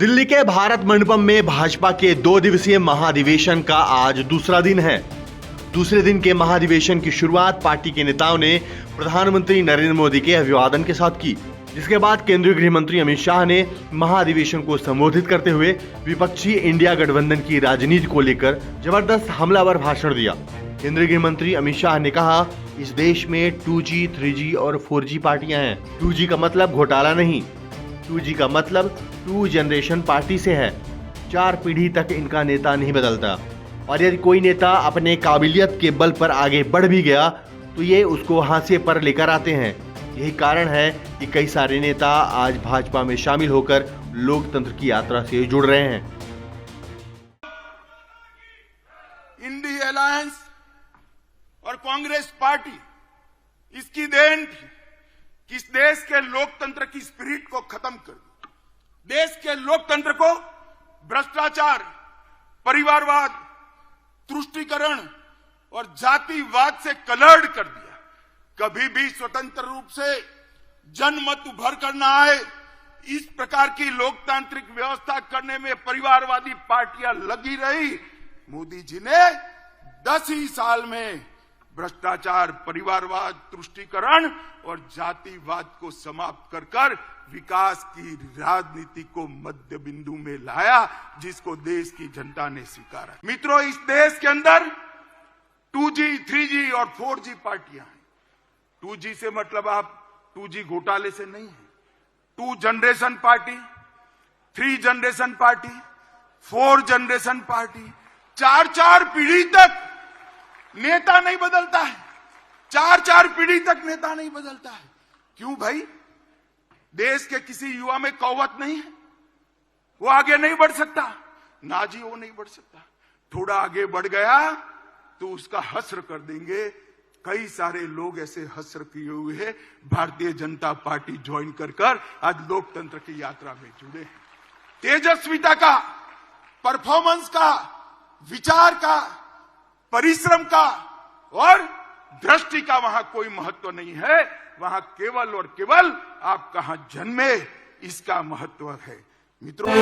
दिल्ली के भारत मंडपम में भाजपा के 2 दिवसीय महाधिवेशन का आज दूसरा दिन है। दूसरे दिन के महाधिवेशन की शुरुआत पार्टी के नेताओं ने प्रधानमंत्री नरेंद्र मोदी के अभिवादन के साथ की, जिसके बाद केंद्रीय गृह मंत्री अमित शाह ने महाधिवेशन को संबोधित करते हुए विपक्षी इंडिया गठबंधन की राजनीति को लेकर जबरदस्त हमलावर भाषण दिया। केंद्रीय गृह मंत्री अमित शाह ने कहा, इस देश में 2G, 3G और 4G पार्टियां हैं। 2G का मतलब घोटाला नहीं, 2G का मतलब 2 जनरेशन पार्टी से है। 4 पीढ़ी तक इनका नेता नहीं बदलता, और यदि कोई नेता अपने काबिलियत के बल पर आगे बढ़ भी गया तो ये उसको हाशिए पर लेकर आते हैं। यही कारण है कि कई सारे नेता आज भाजपा में शामिल होकर लोकतंत्र की यात्रा से जुड़ रहे हैं। इंडिया अलायंस और कांग्रेस पार्टी इसकी देन थी कि इस देश के लोकतंत्र की स्पिरिट को खत्म कर दिया। देश के लोकतंत्र को भ्रष्टाचार, परिवारवाद, तुष्टीकरण और जातिवाद से कलर्ड कर दिया। कभी भी स्वतंत्र रूप से जनमत उभर कर न आए, इस प्रकार की लोकतांत्रिक व्यवस्था करने में परिवारवादी पार्टियां लगी रही। मोदी जी ने 10 ही साल में भ्रष्टाचार, परिवारवाद, तुष्टीकरण और जातिवाद को समाप्त कर कर विकास की राजनीति को मध्य बिंदु में लाया, जिसको देश की जनता ने स्वीकारा। मित्रों, इस देश के अंदर 2G, 3G और 4G पार्टियां हैं। 2G से मतलब आप 2G घोटाले से नहीं है। 2 generation party, 3 generation party, 4 generation party. 4 पीढ़ी तक नेता नहीं बदलता है। 4 पीढ़ी तक नेता नहीं बदलता है। क्यों भाई? देश के किसी युवा में कौवत नहीं है, वो आगे नहीं बढ़ सकता? ना जी, वो नहीं बढ़ सकता। थोड़ा आगे बढ़ गया तो उसका हस्र कर देंगे। कई सारे लोग ऐसे हस्र किए हुए हैं, भारतीय जनता पार्टी ज्वाइन कर आज लोकतंत्र की यात्रा में जुड़े हैं। तेजस्विता का, परफॉर्मेंस का, विचार का, परिश्रम का और दृष्टि का वहां कोई महत्व नहीं है। वहां केवल और केवल आप कहां जन्मे, इसका महत्व है। मित्रों,